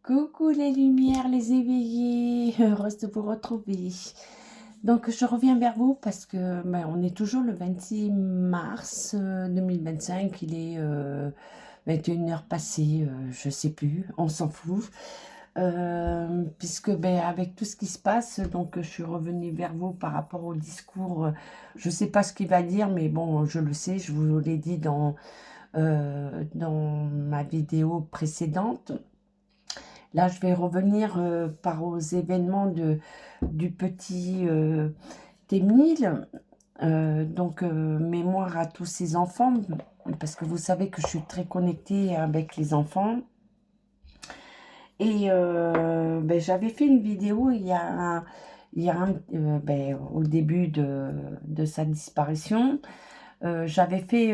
Coucou les lumières, les éveillés, heureuse de vous retrouver. Donc je reviens vers vous parce que on est toujours le 26 mars 2025, il est 21 heures passées, je sais plus, on s'en fout. Puisque avec tout ce qui se passe, donc je suis revenue vers vous par rapport au discours. Je sais pas ce qu'il va dire, mais bon, je le sais, je vous l'ai dit dans ma vidéo précédente. Là, je vais revenir aux événements du petit Témil. Mémoire à tous ces enfants, parce que vous savez que je suis très connectée avec les enfants. Et j'avais fait une vidéo au début de sa disparition. J'avais fait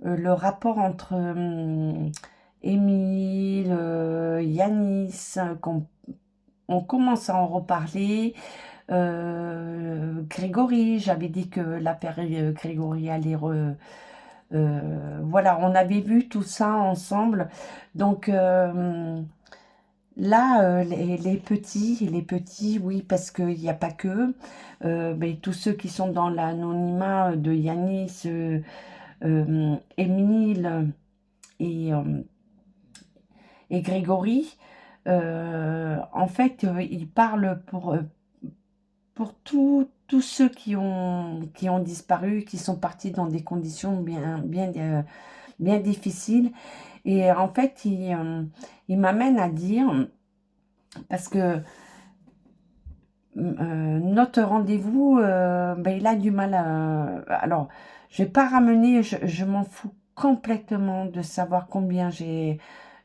le rapport entre Émile, Yanis, on commence à en reparler. Grégory, j'avais dit que l'affaire Grégory allait voilà, on avait vu tout ça ensemble. Donc là, les petits, oui, parce qu'il n'y a pas que. Tous ceux qui sont dans l'anonymat de Yanis, Émile et et Grégory, en fait, ils parlent pour tous ceux qui ont disparu, qui sont partis dans des conditions bien difficiles. Et en fait, il m'amène à dire, parce que notre rendez-vous, il a du mal à... Alors, je vais pas ramener, je m'en fous complètement de savoir combien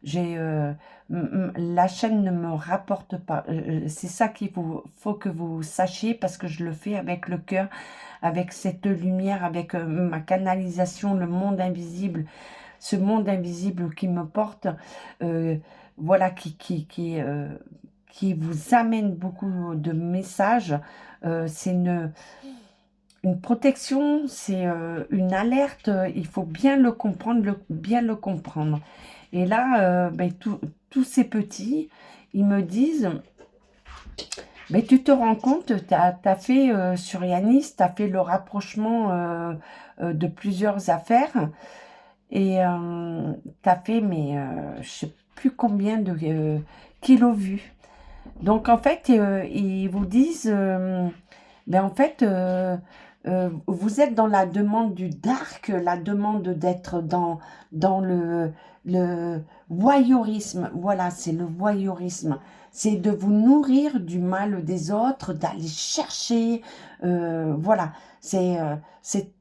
la chaîne ne me rapporte pas. C'est ça qu'il faut que vous sachiez, parce que je le fais avec le cœur, avec cette lumière, avec ma canalisation, le monde invisible, ce monde invisible qui me porte, euh, voilà, qui vous amène beaucoup de messages. C'est une protection, c'est une alerte. Il faut bien le comprendre, bien le comprendre. Et là, tous ces petits, ils me disent, mais tu te rends compte, tu as fait sur Yanis, tu as fait le rapprochement de plusieurs affaires. Et tu as fait, je sais plus combien de kilos vus. Donc en fait, ils vous disent, en fait, vous êtes dans la demande du dark, la demande d'être dans le voyeurisme. Voilà, c'est le voyeurisme. C'est de vous nourrir du mal des autres, d'aller chercher. Voilà, c'est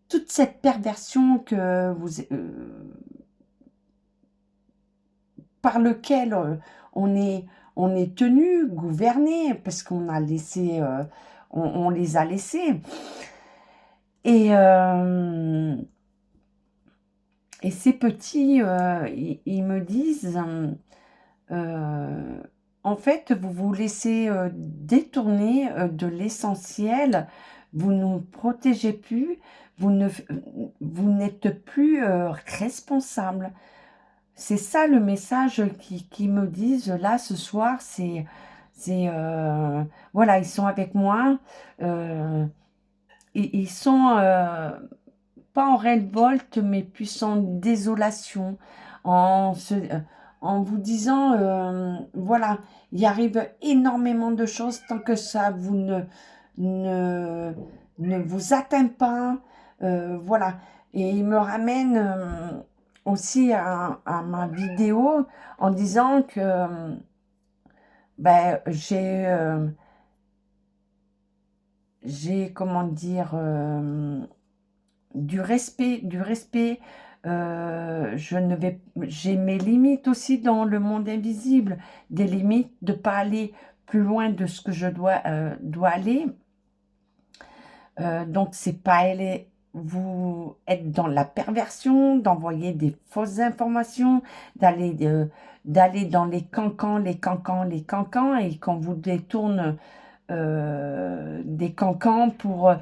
toute cette perversion par lequel on est, on est tenu, gouverné, parce qu'on a laissé, on les a laissés. Et, euh, et ces petits, ils me disent, euh, en fait, vous vous laissez détourner de l'essentiel, vous ne nous protégez plus, vous n'êtes plus responsable. C'est ça le message qui me disent là ce soir, voilà, ils sont avec moi, ils sont pas en révolte, mais plus en désolation, en, se, en vous disant, voilà, il arrive énormément de choses tant que ça ne, ne vous atteint pas, voilà. Et il me ramène aussi à ma vidéo en disant que j'ai, comment dire, du respect. J'ai mes limites aussi dans le monde invisible, des limites de pas aller plus loin de ce que je dois aller. Donc c'est pas aller vous être dans la perversion, d'envoyer des fausses informations, d'aller dans les cancans, et qu'on vous détourne des cancans pour...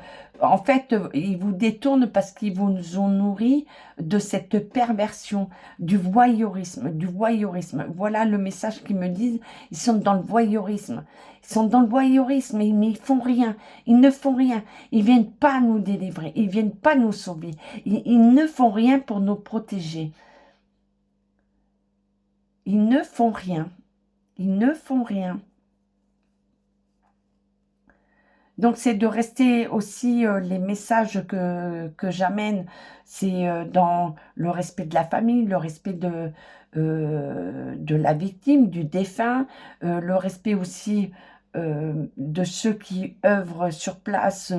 en fait, ils vous détournent parce qu'ils vous ont nourri de cette perversion, du voyeurisme, du voyeurisme. Voilà le message qu'ils me disent. Ils sont dans le voyeurisme. Ils sont dans le voyeurisme, mais ils font rien. Ils ne font rien. Ils viennent pas nous délivrer. Ils viennent pas nous sauver. Ils ne font rien pour nous protéger. Ils ne font rien. Ils ne font rien. Donc, c'est de rester aussi, les messages que j'amène, c'est dans le respect de la famille, le respect de la victime, du défunt, le respect aussi de ceux qui œuvrent sur place,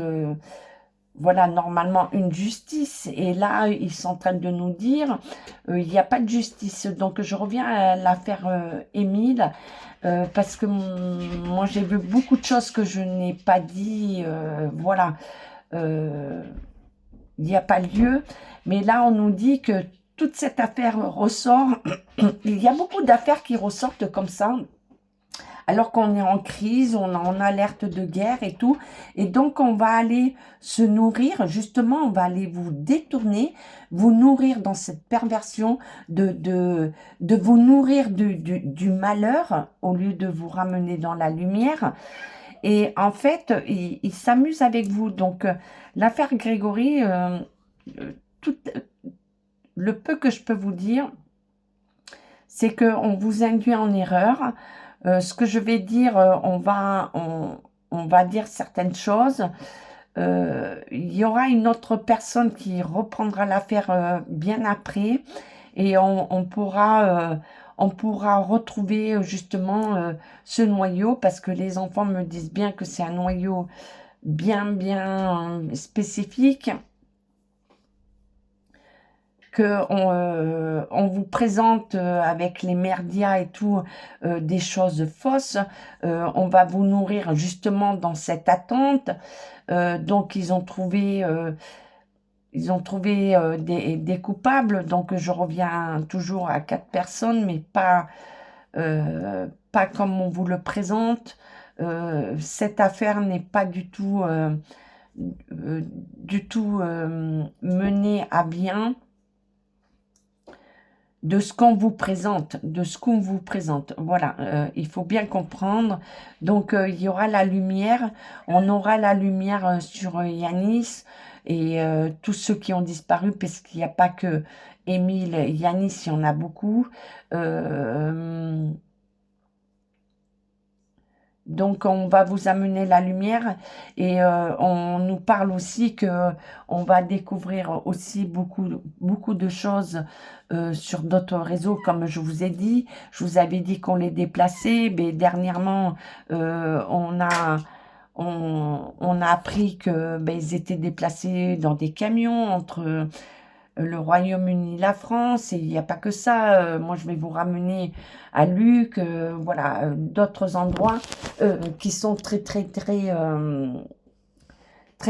voilà, normalement une justice. Et là, ils sont en train de nous dire, il n'y a pas de justice. Donc, je reviens à l'affaire Émile, parce que moi, j'ai vu beaucoup de choses que je n'ai pas dit. Voilà, euh, il n'y a pas lieu. Mais là, on nous dit que toute cette affaire ressort. Il y a beaucoup d'affaires qui ressortent comme ça, alors qu'on est en crise, on est en alerte de guerre et tout. Et donc, on va aller se nourrir, justement, on va aller vous détourner, vous nourrir dans cette perversion de vous nourrir du malheur au lieu de vous ramener dans la lumière. Et en fait, ils s'amusent avec vous. Donc, l'affaire Grégory, tout le peu que je peux vous dire, c'est qu'on vous induit en erreur. Ce que je vais dire, on va dire certaines choses. Il y aura une autre personne qui reprendra l'affaire bien après et on pourra retrouver justement ce noyau parce que les enfants me disent bien que c'est un noyau bien spécifique, que on vous présente avec les merdias et tout des choses fausses. On va vous nourrir justement dans cette attente. Donc ils ont trouvé des coupables. Donc je reviens toujours à 4 personnes, mais pas comme on vous le présente. Cette affaire n'est pas du tout menée à bien de ce qu'on vous présente, de ce qu'on vous présente. Voilà, il faut bien comprendre. Donc, il y aura la lumière, on aura la lumière sur Yanis et tous ceux qui ont disparu, parce qu'il n'y a pas que Émile, Yanis, il y en a beaucoup. Euh, donc, on va vous amener la lumière et on nous parle aussi que on va découvrir aussi beaucoup de choses sur d'autres réseaux, comme je vous ai dit. Je vous avais dit qu'on les déplaçait, mais dernièrement, on a appris que ben, ils étaient déplacés dans des camions entre le Royaume-Uni, la France, et il n'y a pas que ça. Moi, je vais vous ramener à Luc, voilà, d'autres endroits qui sont très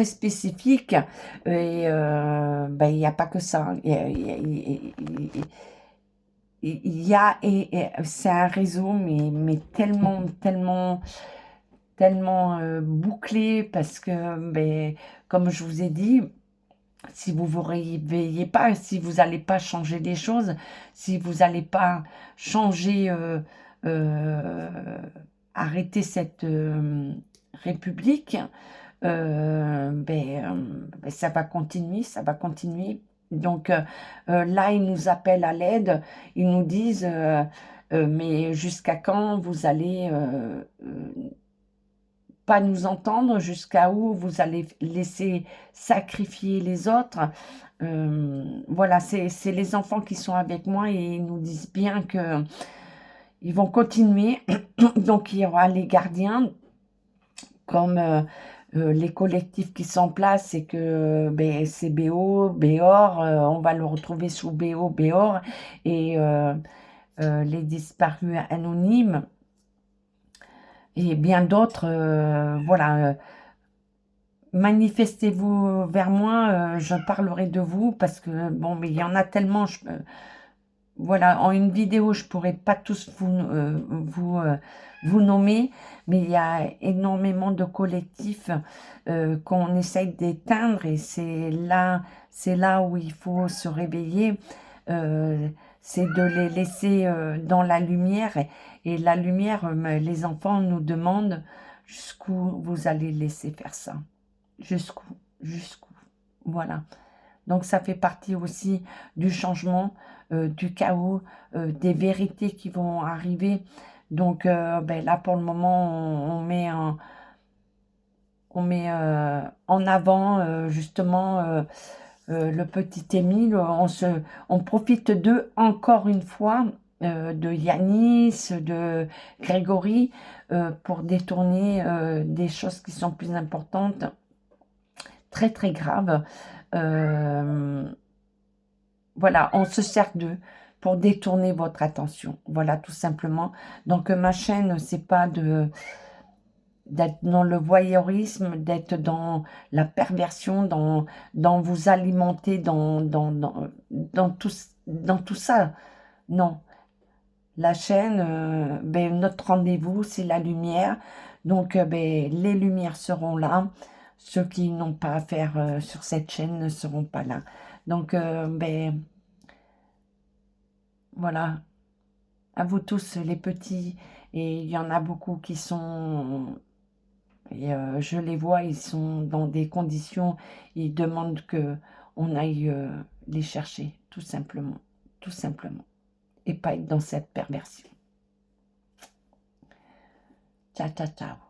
spécifiques. Et ben, il n'y a pas que ça. Et c'est un réseau, mais tellement bouclé parce que, ben, comme je vous ai dit, si vous vous réveillez pas, si vous n'allez pas changer les choses, si vous n'allez pas changer, euh, arrêter cette république, ça va continuer, ça va continuer. Donc là, ils nous appellent à l'aide, ils nous disent, mais jusqu'à quand vous allez pas nous entendre, jusqu'à où vous allez laisser sacrifier les autres. Voilà, c'est les enfants qui sont avec moi et ils nous disent bien que ils vont continuer. Donc, il y aura les gardiens, comme les collectifs qui sont en place, et que ben, c'est BO, Béor, on va le retrouver sous BO, Béor, et les disparus anonymes, et bien d'autres, voilà. Manifestez-vous vers moi, je parlerai de vous parce que, bon, mais il y en a tellement, voilà, en une vidéo, je pourrais pas tous vous nommer, mais il y a énormément de collectifs qu'on essaye d'éteindre et c'est là où il faut se réveiller. euh, c'est de les laisser dans la lumière et la lumière, les enfants nous demandent jusqu'où vous allez laisser faire ça. Jusqu'où. Voilà. Donc ça fait partie aussi du changement, du chaos, des vérités qui vont arriver. Donc ben là pour le moment on met en avant justement le petit Émile. On profite d'eux encore une fois, de Yanis, de Grégory, pour détourner des choses qui sont plus importantes, très très graves. Euh, Voilà, on se sert d'eux pour détourner votre attention. Voilà, tout simplement. Donc, ma chaîne, c'est pas d'être dans le voyeurisme, d'être dans la perversion, dans vous alimenter, dans tout ça. Non. La chaîne, ben, notre rendez-vous, c'est la lumière. Donc, ben, les lumières seront là. Ceux qui n'ont pas à faire sur cette chaîne ne seront pas là. Donc, ben, voilà. À vous tous les petits, et il y en a beaucoup qui sont, et je les vois, ils sont dans des conditions, ils demandent que on aille les chercher, tout simplement, et pas être dans cette perversion. Ciao, ciao, ciao.